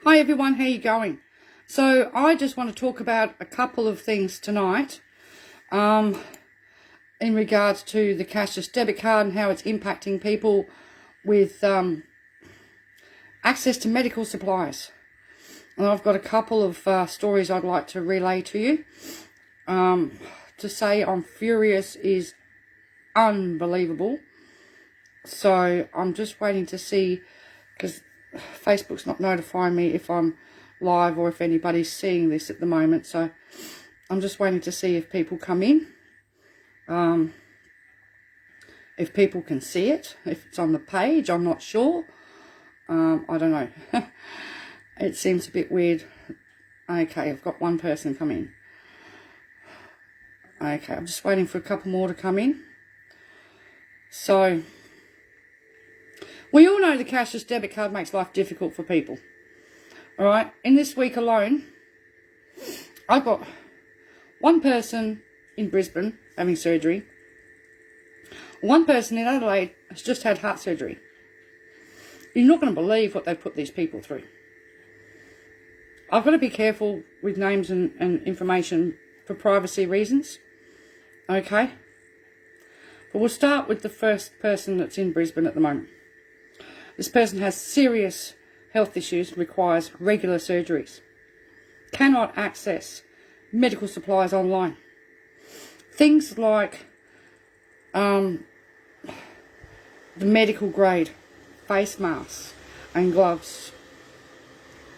Hi everyone, how you going? So I just want to talk about a couple of things tonight in regards to the cashless debit card and how it's impacting people with access to medical supplies. And I've got a couple of stories I'd like to relay to you. To say I'm furious is unbelievable. So I'm just waiting to see, because Facebook's not notifying me if I'm live or if anybody's seeing this at the moment. So I'm just waiting to see if people come in. If people can see it, if it's on the page, I'm not sure. I don't know. It seems a bit weird. Okay, I've got one person come in. Okay, I'm just waiting for a couple more to come in. So, we all know the cashless debit card makes life difficult for people. Alright, in this week alone, I've got one person in Brisbane having surgery. One person in Adelaide has just had heart surgery. You're not going to believe what they've put these people through. I've got to be careful with names and information for privacy reasons. Okay? But we'll start with the first person that's in Brisbane at the moment. This person has serious health issues, requires regular surgeries, cannot access medical supplies online. Things like the medical grade face masks and gloves,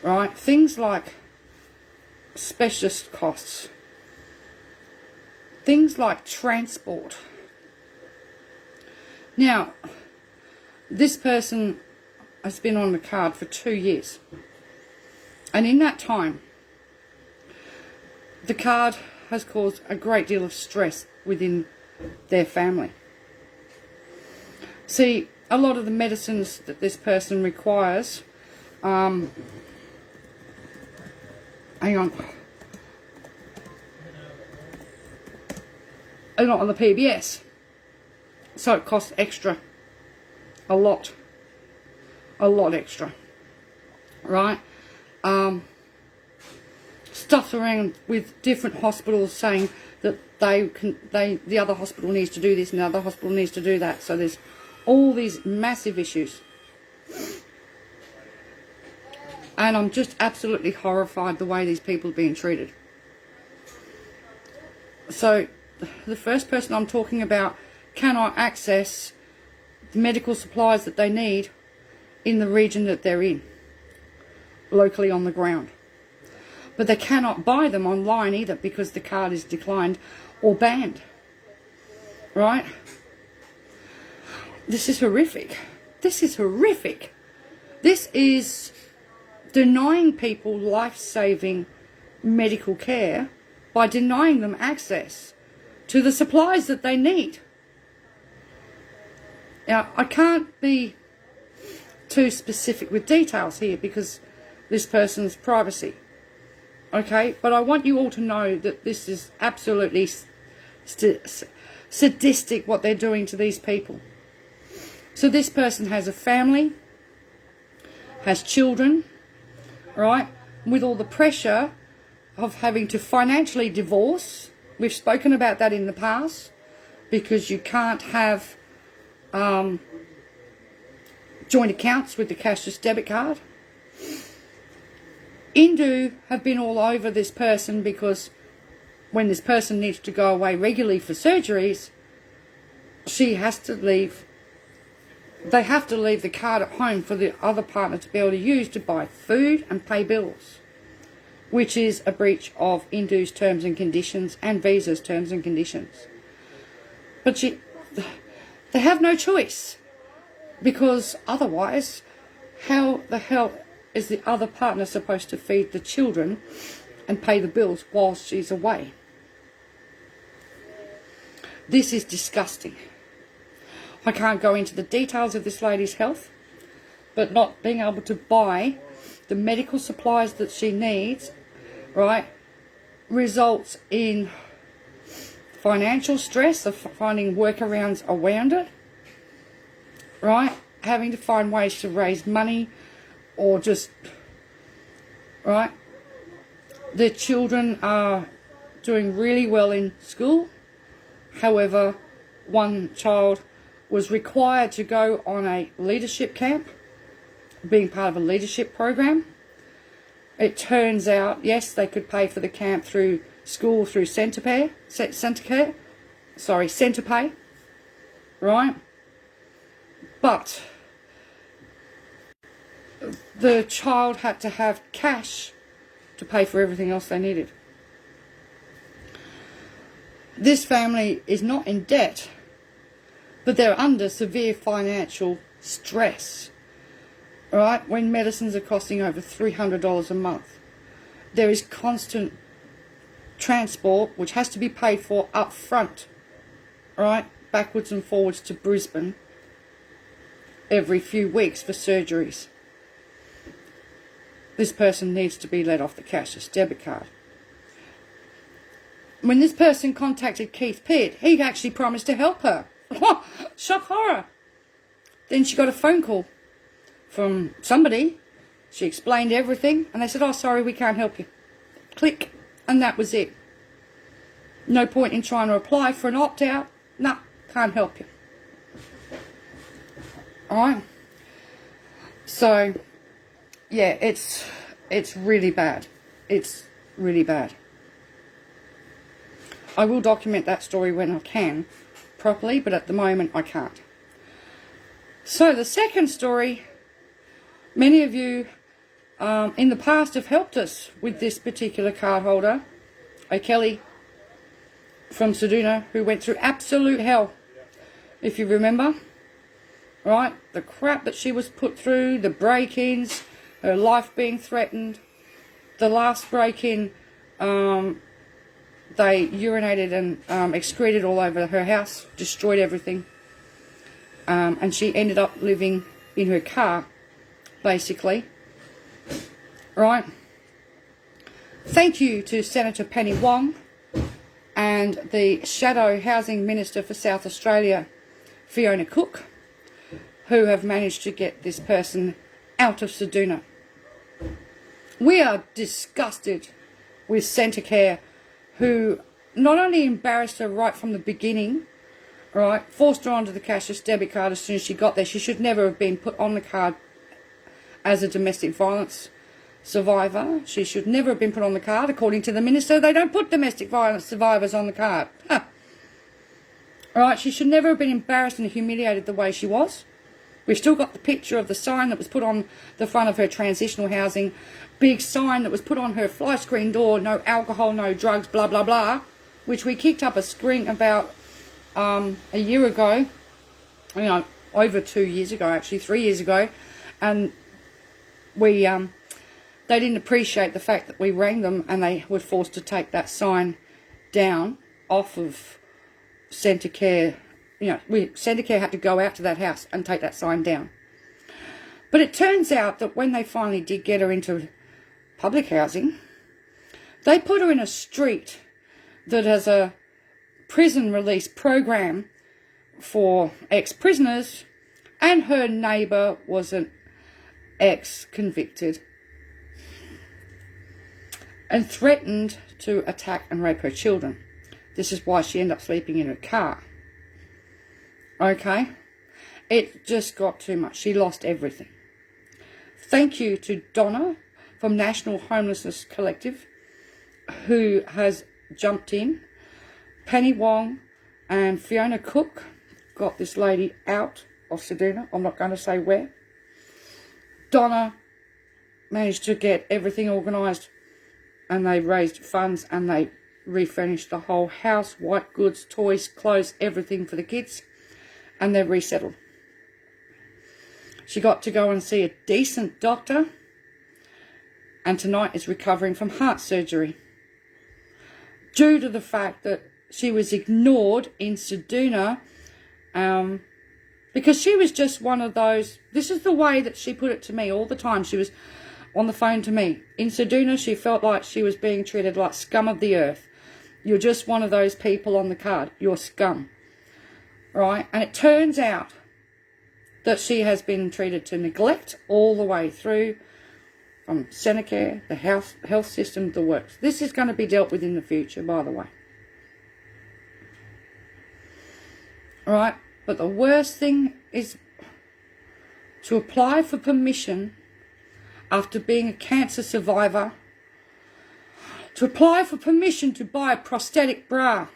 right? Things like specialist costs, things like transport. Now, this person has been on the card for 2 years. And in that time, the card has caused a great deal of stress within their family. See, a lot of the medicines that this person requires, hang on, are not on the PBS. So it costs extra. A lot extra, right? Stuff around with different hospitals saying that the other hospital needs to do this and the other hospital needs to do that. So there's all these massive issues, and I'm just absolutely horrified the way these people are being treated. So the first person I'm talking about cannot access the medical supplies that they need in the region that they're in, locally on the ground. But they cannot buy them online either because the card is declined or banned. Right? This is horrific. This is horrific. This is denying people life-saving medical care by denying them access to the supplies that they need. Now, I can't be too specific with details here because this person's privacy. Okay, but I want you all to know that this is absolutely sadistic what they're doing to these people. So this person has a family, has children, right? With all the pressure of having to financially divorce. We've spoken about that in the past because you can't have joint accounts with the cashless debit card. Indue have been all over this person because when this person needs to go away regularly for surgeries, she has to leave. They have to leave the card at home for the other partner to be able to use to buy food and pay bills, which is a breach of Indue's terms and conditions and Visa's terms and conditions. But they have no choice, because otherwise, how the hell is the other partner supposed to feed the children and pay the bills while she's away? This is disgusting. I can't go into the details of this lady's health, but not being able to buy the medical supplies that she needs, right, results in financial stress of finding workarounds around it, right? Having to find ways to raise money or just right? The children are doing really well in school. However, one child was required to go on a leadership camp, being part of a leadership program. It turns out, yes, they could pay for the camp through school, through Centerpay, right? But the child had to have cash to pay for everything else they needed. This family is not in debt, but they're under severe financial stress, right? When medicines are costing over $300 a month. There is constant transport, which has to be paid for up front, right? Backwards and forwards to Brisbane every few weeks for surgeries. This person needs to be let off the cashless debit card. When this person contacted Keith Pitt, he actually promised to help her. Shock horror. Then she got a phone call from somebody. She explained everything and they said, oh, sorry, we can't help you. Click. And that was it. No point in trying to apply for an opt-out. No, can't help you. Alright? So, yeah, it's really bad. It's really bad. I will document that story when I can properly, but at the moment I can't. So the second story, many of you in the past have helped us with this particular card holder, Kelly from Seduna, who went through absolute hell, if you remember, right? The crap that she was put through, the break-ins, her life being threatened. The last break-in, they urinated and excreted all over her house, destroyed everything. And she ended up living in her car, basically. Right? Thank you to Senator Penny Wong and the Shadow Housing Minister for South Australia, Fiona Cook, who have managed to get this person out of Seduna. We are disgusted with Centrecare, who not only embarrassed her right from the beginning, right, forced her onto the cashless debit card as soon as she got there. She should never have been put on the card as a domestic violence survivor. She should never have been put on the card. According to the minister, they don't put domestic violence survivors on the card. Right, she should never have been embarrassed and humiliated the way she was. We've still got the picture of the sign that was put on the front of her transitional housing, big sign that was put on her fly screen door, no alcohol, no drugs, blah, blah, blah, which we kicked up a string about a year ago, you know, over 2 years ago, actually 3 years ago, and we they didn't appreciate the fact that we rang them and they were forced to take that sign down off of Centrecare. You know, Centrecare had to go out to that house and take that sign down. But it turns out that when they finally did get her into public housing, they put her in a street that has a prison release program for ex-prisoners, and her neighbour was an ex-convicted and threatened to attack and rape her children. This is why she ended up sleeping in her car. Okay? It just got too much. She lost everything. Thank you to Donna from National Homelessness Collective, who has jumped in. Penny Wong and Fiona Cook got this lady out of Seduna. I'm not going to say where. Donna managed to get everything organised, and they raised funds and they refurnished the whole house, white goods, toys, clothes, everything for the kids, and they're resettled. She got to go and see a decent doctor, and tonight is recovering from heart surgery due to the fact that she was ignored in Seduna, because she was just one of those. This is the way that she put it to me all the time. She was on the phone to me. In Seduna, she felt like she was being treated like scum of the earth. You're just one of those people on the card. You're scum. Right? And it turns out that she has been treated to neglect all the way through. from Senecare, the health system, the works. This is going to be dealt with in the future, by the way. All right, but the worst thing is to apply for permission after being a cancer survivor, to apply for permission to buy a prosthetic bra.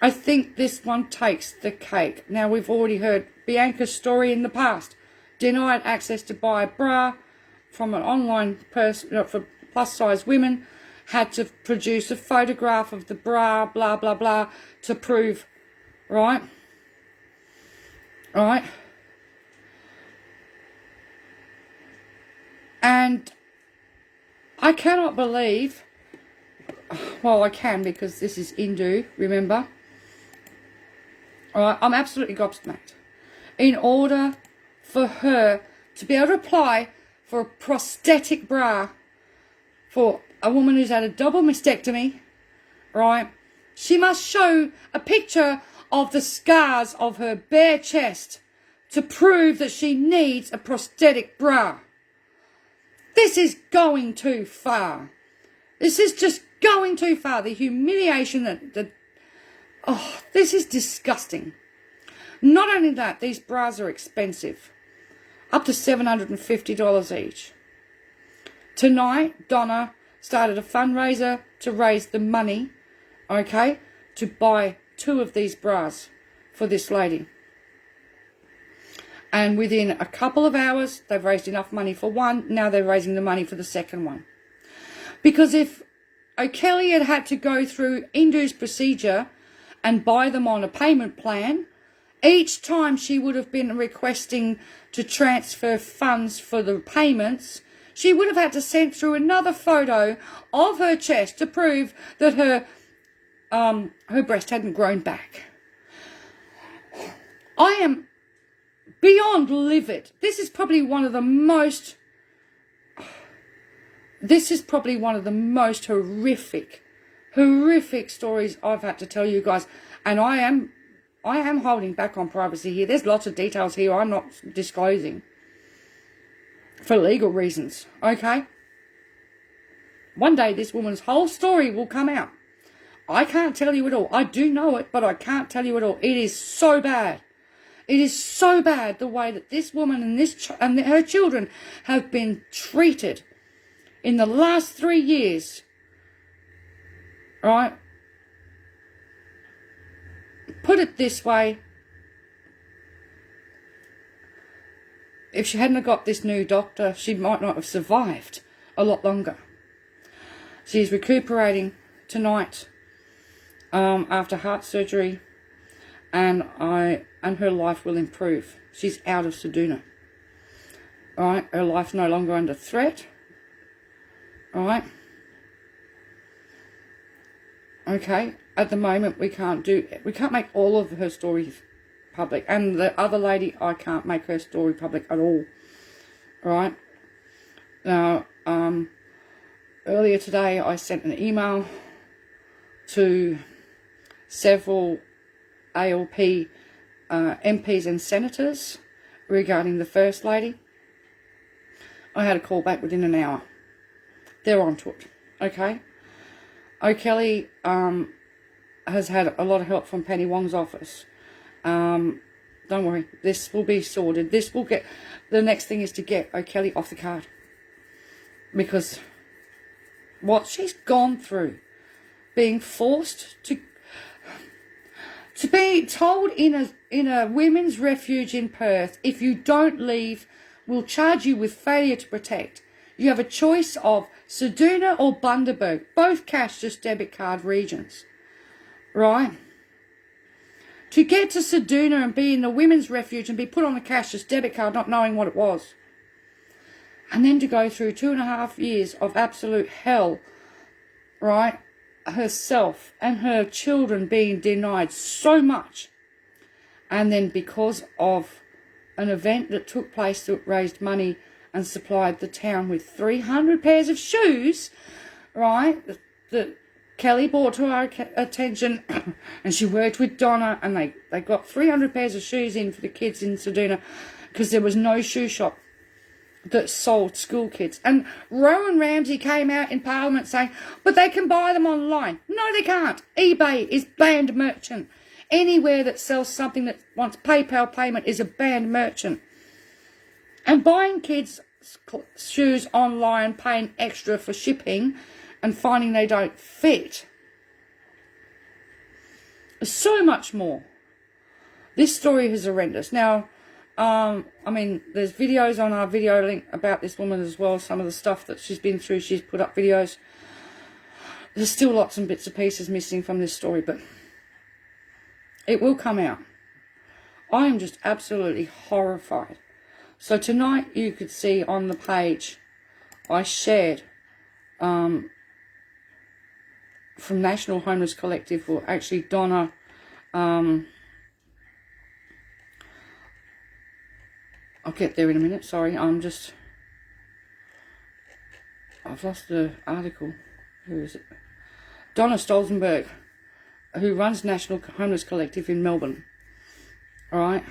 I think this one takes the cake. Now, we've already heard Bianca's story in the past. Denied access to buy a bra from an online person for plus-size women, had to produce a photograph of the bra, blah, blah, blah, to prove, right? Right? And I cannot believe, well, I can because this is Indue, remember? All right, I'm absolutely gobsmacked. In order for her to be able to apply for a prosthetic bra for a woman who's had a double mastectomy, right, she must show a picture of the scars of her bare chest to prove that she needs a prosthetic bra. This is going too far. This is just going too far. The humiliation this is disgusting. Not only that, these bras are expensive. Up to $750 each. Tonight, Donna started a fundraiser to raise the money, okay, to buy 2 of these bras for this lady. And within a couple of hours, they've raised enough money for one. Now they're raising the money for the second one. Because if O'Kelly had to go through Indue's procedure and buy them on a payment plan, each time she would have been requesting to transfer funds for the payments, she would have had to send through another photo of her chest to prove that her breast hadn't grown back. I am beyond livid. This is probably one of the most horrific stories I've had to tell you guys. And I am holding back on privacy here. There's lots of details here I'm not disclosing for legal reasons, okay? One day this woman's whole story will come out. I can't tell you it all. I do know it, but I can't tell you it all. It is so bad. It is so bad the way that this woman and her children have been treated in the last 3 years. Right? Put it this way. If she hadn't got this new doctor, she might not have survived a lot longer. She's recuperating tonight after heart surgery, and her life will improve. She's out of Seduna. All right, her life's no longer under threat. All right. Okay, at the moment we can't make all of her stories public, and the other lady, I can't make her story public at all. All right. Now, earlier today I sent an email to several ALP MPs and senators regarding the First Lady. I had a call back within an hour. They're onto it, okay? O'Kelly has had a lot of help from Penny Wong's office. Don't worry, this will be sorted. The next thing is to get O'Kelly off the card. Because what she's gone through, being forced to be told in a women's refuge in Perth, if you don't leave, we'll charge you with failure to protect. You have a choice of Seduna or Bundaberg, both cash, just debit card regions, right? To get to Seduna and be in the women's refuge and be put on a cash, just debit card, not knowing what it was. And then to go through 2.5 years of absolute hell, right? Herself and her children being denied so much. And then because of an event that took place that raised money and supplied the town with 300 pairs of shoes, right, that Kelly brought to our attention, and she worked with Donna, and they got 300 pairs of shoes in for the kids in Seduna because there was no shoe shop that sold school kids. And Rowan Ramsey came out in Parliament saying, but they can buy them online. No, they can't. eBay is banned merchant. Anywhere that sells something that wants PayPal payment is a banned merchant. And buying kids' shoes online, paying extra for shipping and finding they don't fit, so much more. This story is horrendous. Now, I mean, there's videos on our video link about this woman as well. Some of the stuff that she's been through, she's put up videos. There's still lots and bits and pieces missing from this story, but it will come out. I am just absolutely horrified. So tonight you could see on the page I shared from National Homeless Collective, or actually Donna, I'll get there in a minute, sorry, I've lost the article. Who is it? Donna Stolzenberg, who runs National Homeless Collective in Melbourne. Alright?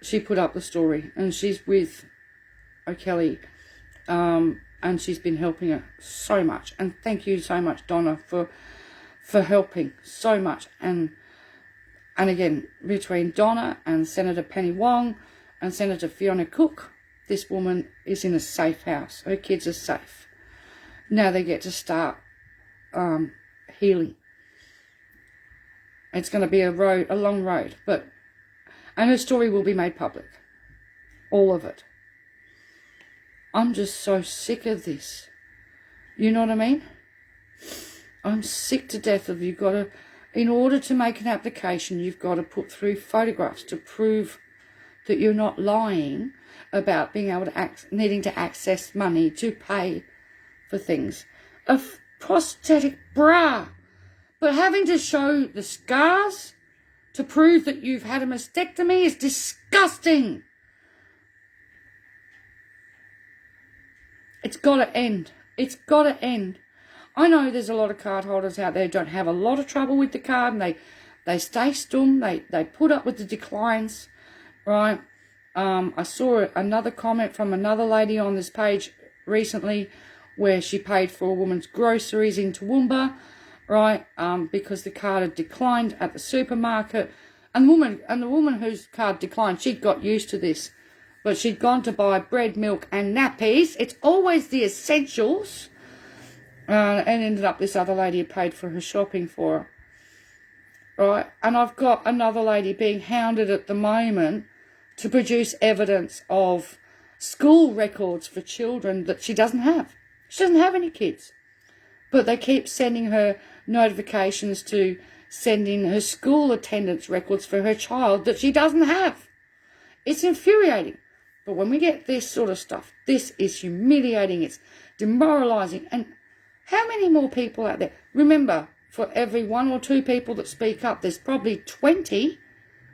She put up the story, and she's with O'Kelly, and she's been helping her so much. And thank you so much, Donna, for helping so much. And again, between Donna and Senator Penny Wong and Senator Fiona Cook, this woman is in a safe house. Her kids are safe. Now they get to start healing. It's going to be a long road, and her story will be made public. All of it. I'm just so sick of this. You know what I mean? I'm sick to death of in order to make an application, you've got to put through photographs to prove that you're not lying about being able to needing to access money to pay for things. A prosthetic bra. But having to show the scars to prove that you've had a mastectomy is disgusting. It's got to end. It's got to end. I know there's a lot of card holders out there who don't have a lot of trouble with the card, and they stay stum. They put up with the declines, right? I saw another comment from another lady on this page recently where she paid for a woman's groceries in Toowoomba, right, because the card had declined at the supermarket. And the woman whose card declined, she'd got used to this, but she'd gone to buy bread, milk and nappies. It's always the essentials. And ended up this other lady had paid for her shopping for her, right? And I've got another lady being hounded at the moment to produce evidence of school records for children that she doesn't have. She doesn't have any kids. But they keep sending her notifications to send in her school attendance records for her child that she doesn't have. It's infuriating. But when we get this sort of stuff, this is humiliating, it's demoralising. And how many more people out there? Remember, for every 1 or 2 people that speak up, there's probably 20,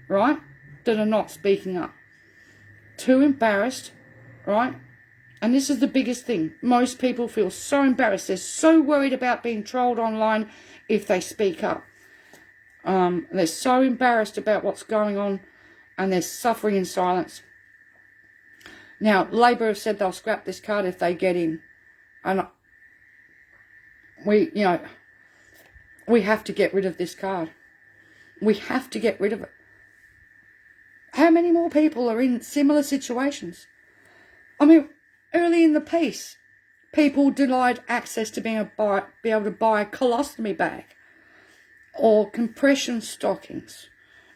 right, that are not speaking up. Too embarrassed, right? And this is the biggest thing. Most people feel so embarrassed. They're so worried about being trolled online if they speak up. They're so embarrassed about what's going on, and they're suffering in silence. Now, Labor have said they'll scrap this card if they get in. And we have to get rid of this card. We have to get rid of it. How many more people are in similar situations? I mean, early in the piece, people denied access to be able to buy a colostomy bag or compression stockings.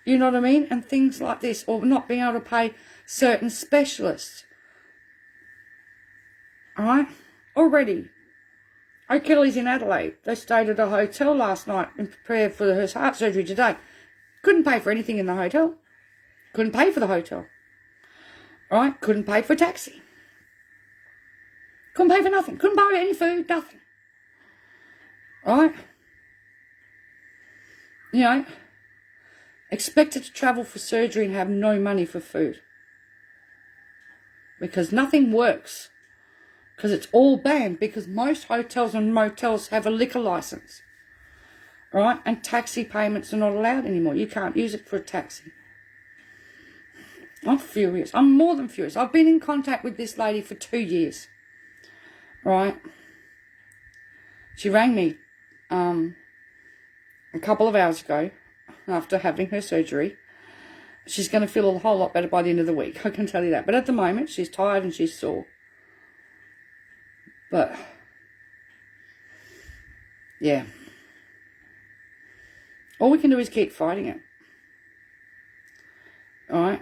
You know what I mean? And things like this, or not being able to pay certain specialists. All right? Already. O'Kelly's in Adelaide. They stayed at a hotel last night and prepared for her heart surgery today. Couldn't pay for anything in the hotel. Couldn't pay for the hotel. All right? Couldn't pay for a taxi. Couldn't pay for nothing. Couldn't buy any food, nothing. All right? You know, expected to travel for surgery and have no money for food. Because nothing works. Because it's all banned, because most hotels and motels have a liquor license. Right? And taxi payments are not allowed anymore. You can't use it for a taxi. I'm furious. I'm more than furious. I've been in contact with this lady for 2 years. Right? She rang me a couple of hours ago after having her surgery. She's going to feel a whole lot better by the end of the week, I can tell you that. But at the moment, she's tired and she's sore. But, yeah. All we can do is keep fighting it. Alright?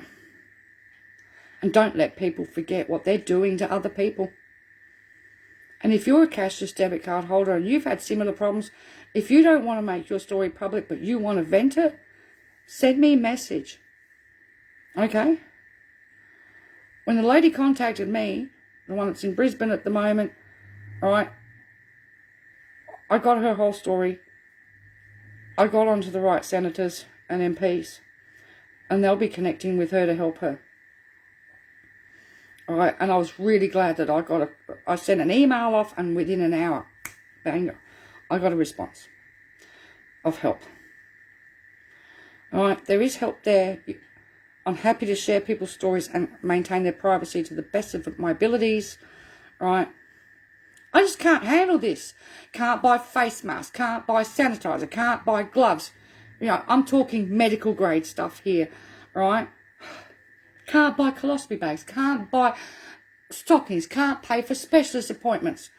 And don't let people forget what they're doing to other people. And if you're a cashless debit card holder and you've had similar problems, if you don't want to make your story public but you want to vent it, send me a message. Okay? When the lady contacted me, the one that's in Brisbane at the moment, alright, I got her whole story. I got onto the right senators and MPs, and they'll be connecting with her to help her. Alright, and I was really glad that I sent an email off, and within an hour, bang, I got a response of help. Alright, there is help there. I'm happy to share people's stories and maintain their privacy to the best of my abilities. Alright, I just can't handle this. Can't buy face masks, can't buy sanitizer, can't buy gloves. You know, I'm talking medical grade stuff here, right? Can't buy colostomy bags, can't buy stockings, can't pay for specialist appointments,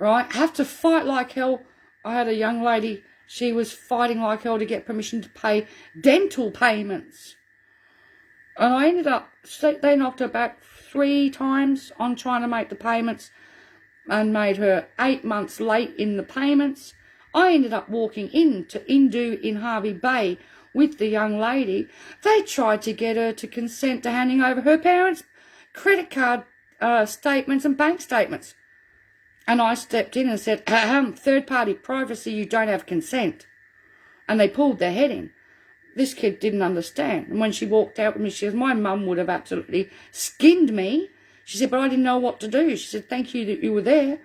right? Have to fight like hell. I had a young lady, she was fighting like hell to get permission to pay dental payments. And I ended up, they knocked her back 3 times on trying to make the payments and made her 8 months late in the payments. I ended up walking into Indue in Hervey Bay with the young lady. They tried to get her to consent to handing over her parents' credit card statements and bank statements. And I stepped in and said, third-party privacy, you don't have consent. And they pulled their head in. This kid didn't understand. And when she walked out with me, she said, my mum would have absolutely skinned me. She said, but I didn't know what to do. She said, thank you that you were there.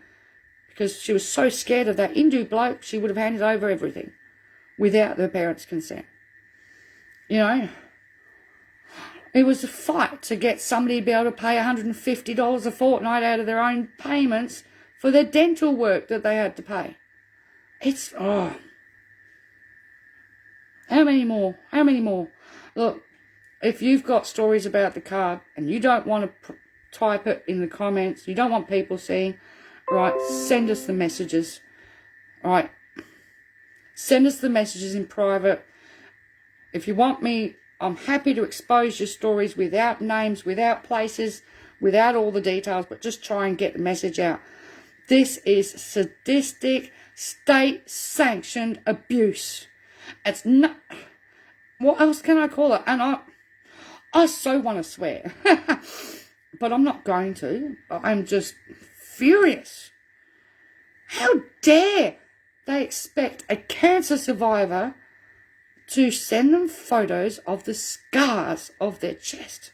Because she was so scared of that Indue bloke, she would have handed over everything without her parents' consent. You know, it was a fight to get somebody to be able to pay $150 a fortnight out of their own payments for their dental work that they had to pay. It's, oh. How many more? How many more? Look, if you've got stories about the card and you don't want to type it in the comments, you don't want people seeing, right, send us the messages. Right, send us the messages in private. If you want me, I'm happy to expose your stories without names, without places, without all the details, but just try and get the message out. This is sadistic, state-sanctioned abuse. It's not, what else can I call it? And I so want to swear, but I'm not going to. I'm just furious. How dare they expect a cancer survivor to send them photos of the scars of their chest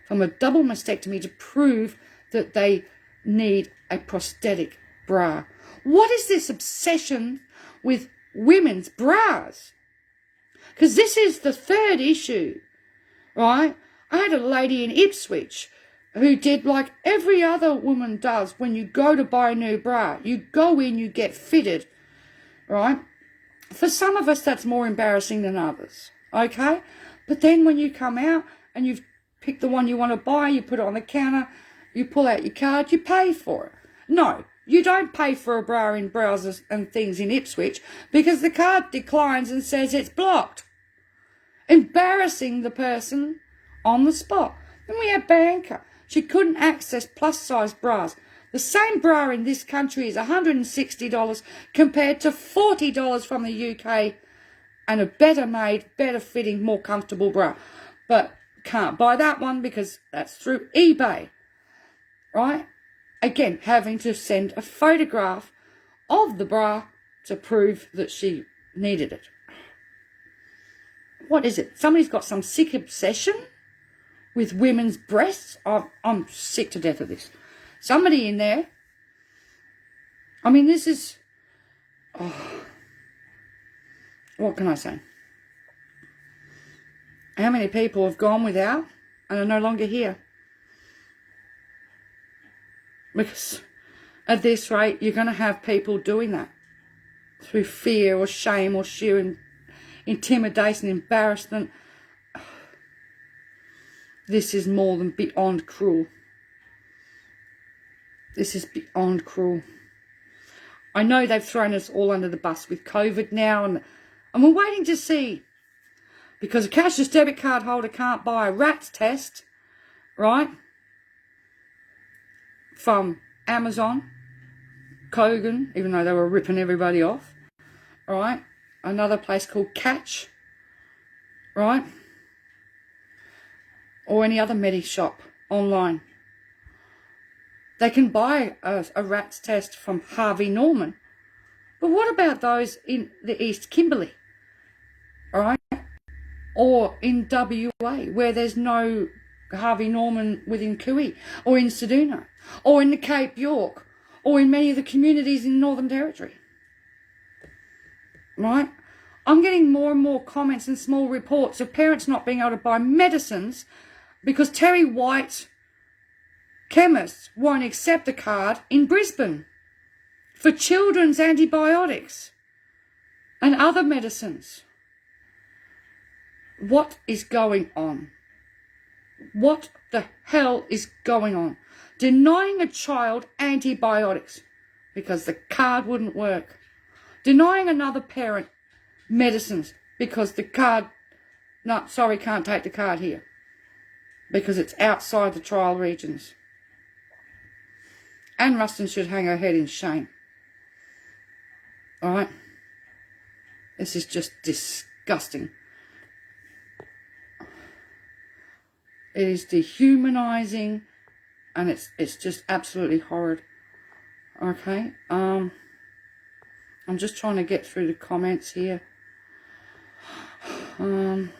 from a double mastectomy to prove that they need a prosthetic bra? What is this obsession with women's bras? Because this is the third issue, right? I had a lady in Ipswich who did like every other woman does when you go to buy a new bra. You go in, you get fitted, right? For some of us, that's more embarrassing than others, okay? But then when you come out and you've picked the one you want to buy, you put it on the counter, you pull out your card, you pay for it. No, you don't pay for a bra in Browsers and things in Ipswich because the card declines and says it's blocked. Embarrassing the person on the spot. Then we had Bianca. She couldn't access plus-size bras. The same bra in this country is $160 compared to $40 from the UK and a better made, better fitting, more comfortable bra. But can't buy that one because that's through eBay, right? Again, having to send a photograph of the bra to prove that she needed it. What is it? Somebody's got some sick obsession with women's breasts. I'm sick to death of this. Somebody in there. I mean, this is... Oh, what can I say? How many people have gone without and are no longer here. Because at this rate, you're going to have people doing that through fear or shame or sheer intimidation, embarrassment. This is more than beyond cruel. This is beyond cruel. I know they've thrown us all under the bus with COVID now, and we're waiting to see. Because a cashless debit card holder can't buy a RATS test, right, from Amazon, Kogan, even though they were ripping everybody off, right, another place called Catch, right, or any other medi shop online. They can buy a RATS test from Harvey Norman. But what about those in the East Kimberley? All right? Or in WA, where there's no Harvey Norman within Cooey, or in Ceduna, or in the Cape York, or in many of the communities in Northern Territory. Right? I'm getting more and more comments and small reports of parents not being able to buy medicines because Terry White chemists won't accept a card in Brisbane for children's antibiotics and other medicines. What is going on? What the hell is going on? Denying a child antibiotics because the card wouldn't work. Denying another parent medicines because the card, no, sorry, can't take the card here because it's outside the trial regions. Anne Ruston should hang her head in shame. All right? This is just disgusting. It is dehumanizing, and it's just absolutely horrid. Okay? I'm just trying to get through the comments here. I'm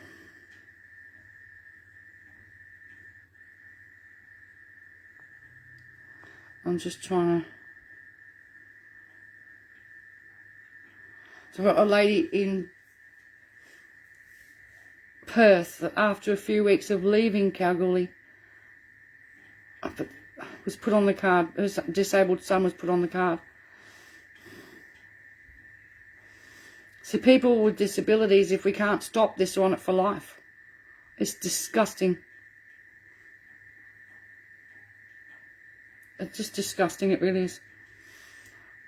just trying to... So I've got a lady in Perth that after a few weeks of leaving Kalgoorlie was put on the card. Her disabled son was put on the card. See, people with disabilities, if we can't stop this, are on it for life. It's disgusting. It's just disgusting, it really is.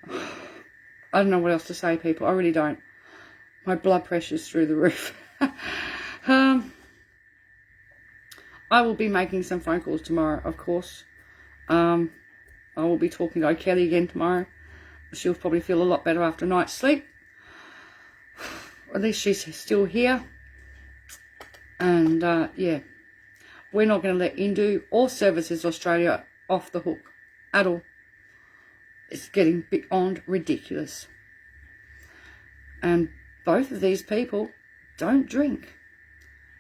I don't know what else to say, people. I really don't. My blood pressure's through the roof. I will be making some phone calls tomorrow, of course. I will be talking to Kelly again tomorrow. She'll probably feel a lot better after a night's sleep. At least she's still here. And, yeah. We're not going to let Indue or Services Australia off the hook at all. It's getting beyond ridiculous. And both of these people don't drink.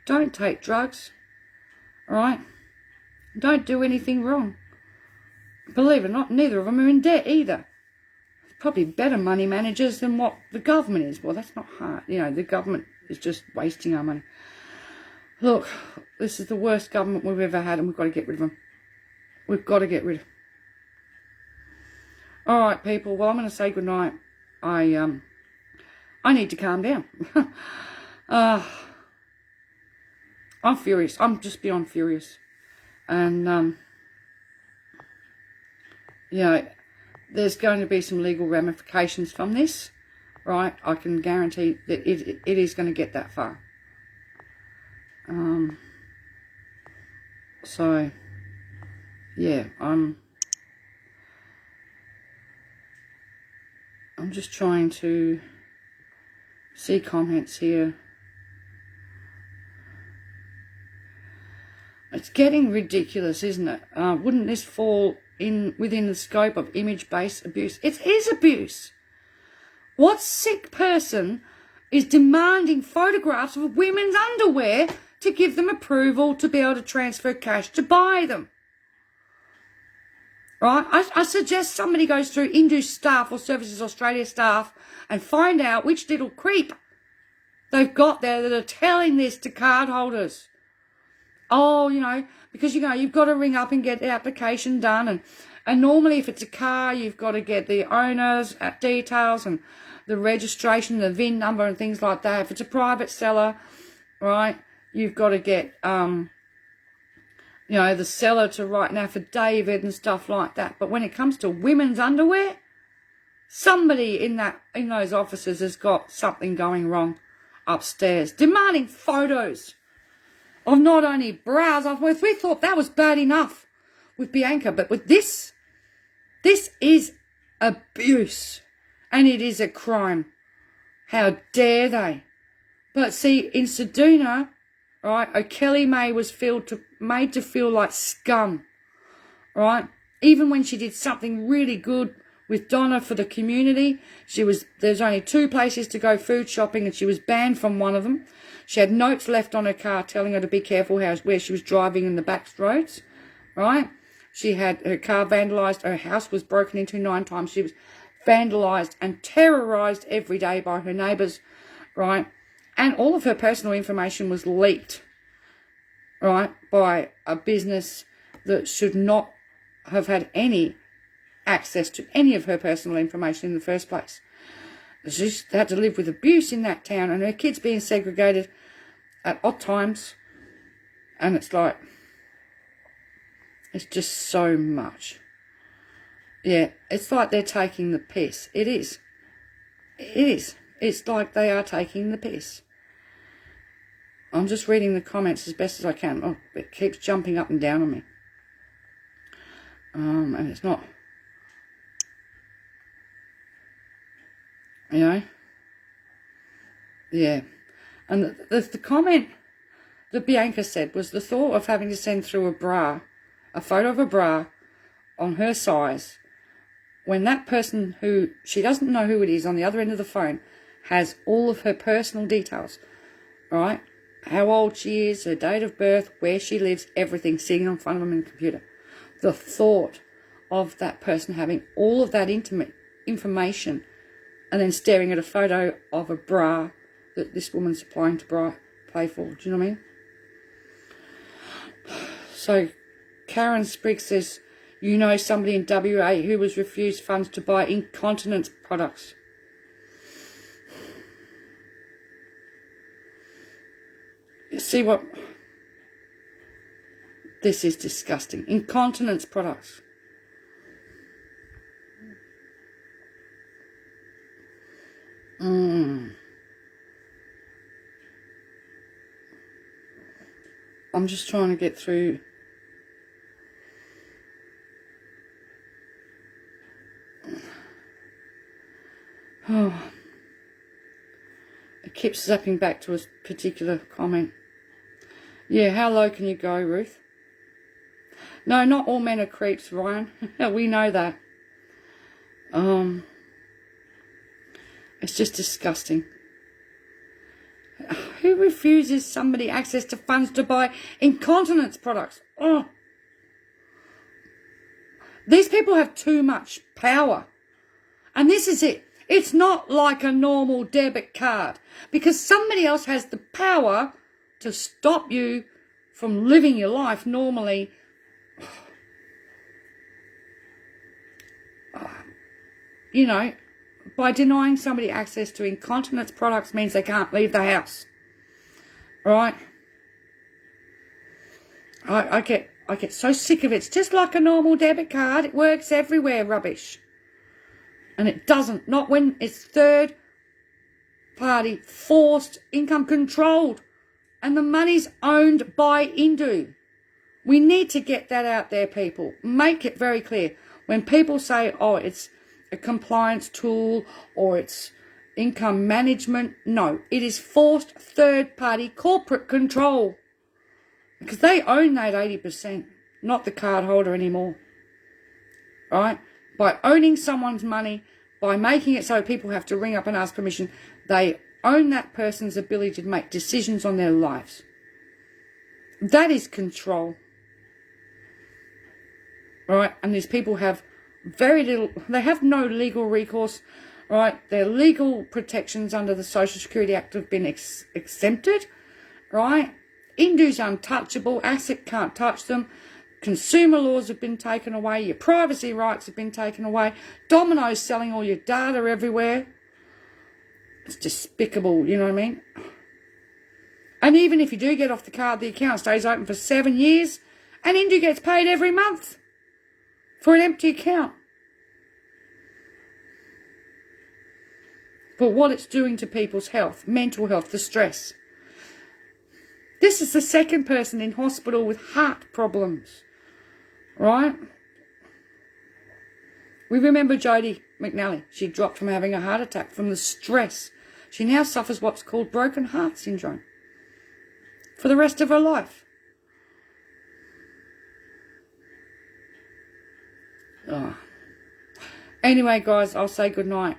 Don't take drugs. Alright? Don't do anything wrong. Believe it or not, neither of them are in debt either. Probably better money managers than what the government is. Well, that's not hard. You know, the government is just wasting our money. Look, this is the worst government we've ever had, and we've got to get rid of them. We've got to get rid of them. All right, people. Well, I'm going to say goodnight. I need to calm down. I'm furious. I'm just beyond furious. And, you know, there's going to be some legal ramifications from this, right? I can guarantee that it is going to get that far. So, yeah, I'm just trying to see comments here. It's getting ridiculous, isn't it? Wouldn't this fall within the scope of image-based abuse? It is abuse. What sick person is demanding photographs of women's underwear to give them approval to be able to transfer cash to buy them? Right? I suggest somebody goes through Indue staff or Services Australia staff and find out which little creep they've got there that are telling this to card holders. Oh, you know, because, you know, you've got to ring up and get the application done. And normally if it's a car, you've got to get the owner's details and the registration, the VIN number and things like that. If it's a private seller, right, you've got to get, you know, the seller to write an affidavit and stuff like that. But when it comes to women's underwear, somebody in those offices has got something going wrong upstairs, demanding photos of not only bras. We thought that was bad enough with Bianca, but with this is abuse, and it is a crime. How dare they? But see, in Seduna, right, O'Kelly May was made to feel like scum, right? Even when she did something really good with Donna for the community, there's only 2 places to go food shopping, and she was banned from one of them. She had notes left on her car telling her to be careful where she was driving in the back roads, right? She had her car vandalised. Her house was broken into 9 times. She was vandalised and terrorised every day by her neighbours, right? And all of her personal information was leaked, right, by a business that should not have had any access to any of her personal information in the first place. She had to live with abuse in that town, and her kids being segregated at odd times. And it's like, it's just so much. Yeah, it's like they're taking the piss. It is. It is. It's like they are taking the piss. I'm just reading the comments as best as I can. Oh, it keeps jumping up and down on me. And it's not, you know. Yeah. And the comment that Bianca said was the thought of having to send through a photo of a bra on her size, when that person who she doesn't know who it is on the other end of the phone has all of her personal details, right? How old she is, her date of birth, where she lives, everything sitting in front of them in the computer. The thought of that person having all of that intimate information and then staring at a photo of a bra that this woman's applying to pay for. Do you know what I mean? So Karen Spriggs says, you know somebody in WA who was refused funds to buy incontinence products. You see what? This is disgusting. Incontinence products. I'm just trying to get through. Oh. It keeps zapping back to a particular comment. Yeah, how low can you go, Ruth? No, not all men are creeps, Ryan. We know that. It's just disgusting. Who refuses somebody access to funds to buy incontinence products? Oh. These people have too much power. And this is it. It's not like a normal debit card, because somebody else has the power to stop you from living your life normally. You know, by denying somebody access to incontinence products means they can't leave the house. Right? I get so sick of it. It's just like a normal debit card. It works everywhere, rubbish. And it doesn't. Not when it's third party, forced, income controlled. And the money's owned by Indue. We need to get that out there, people. Make it very clear. When people say, oh, it's a compliance tool or it's income management, no. It is forced third party corporate control. Because they own that 80%, not the card holder anymore. Right? By owning someone's money, by making it so people have to ring up and ask permission, they own that person's ability to make decisions on their lives. That is control. Right? And these people have very little, they have no legal recourse. Right? Their legal protections under the Social Security Act have been exempted. Right? Indue's untouchable. ASIC can't touch them. Consumer laws have been taken away. Your privacy rights have been taken away. Domino's selling all your data everywhere. It's despicable, you know what I mean? And even if you do get off the card, the account stays open for 7 years, and Indue gets paid every month for an empty account. But what it's doing to people's health, mental health, the stress. This is the second person in hospital with heart problems, right? We remember Jodie McNally. She dropped from having a heart attack from the stress. She now suffers what's called broken heart syndrome for the rest of her life. Oh. Anyway, guys, I'll say good night.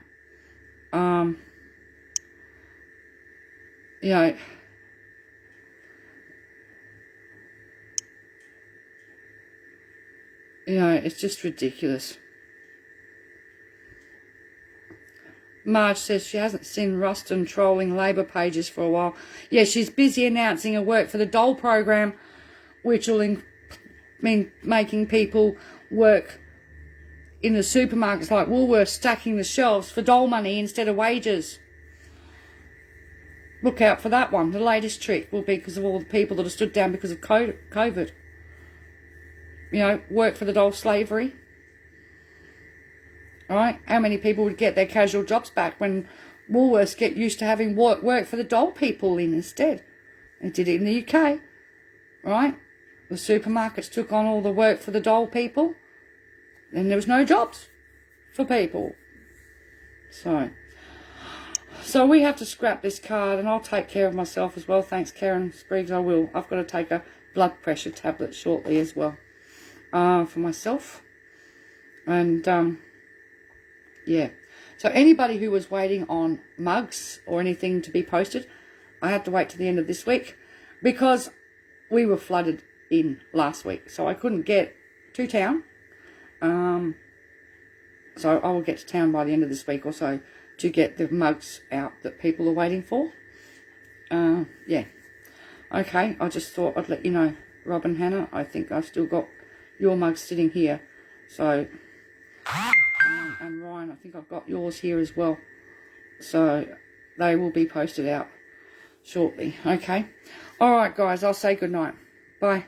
You know, it's just ridiculous. Marge says she hasn't seen Ruston trolling Labor pages for a while. Yeah, she's busy announcing her work for the dole program, which will mean making people work in the supermarkets like Woolworths, stacking the shelves for dole money instead of wages. Look out for that one. The latest trick will be because of all the people that have stood down because of COVID. You know, work for the dole slavery. Right? How many people would get their casual jobs back when Woolworths get used to having work for the dole people in instead? They did it in the UK. Right? The supermarkets took on all the work for the dole people. Then there was no jobs for people. So we have to scrap this card, and I'll take care of myself as well. Thanks, Karen Spriggs, I will. I've got to take a blood pressure tablet shortly as well for myself. And, yeah. So anybody who was waiting on mugs or anything to be posted, I had to wait to the end of this week because we were flooded in last week. So I couldn't get to town. So I will get to town by the end of this week or so to get the mugs out that people are waiting for. Yeah. Okay, I just thought I'd let you know. Rob and Hannah, I think I've still got your mugs sitting here. So, and Ryan, I think I've got yours here as well. So, they will be posted out shortly. Okay. All right, guys, I'll say good night. Bye.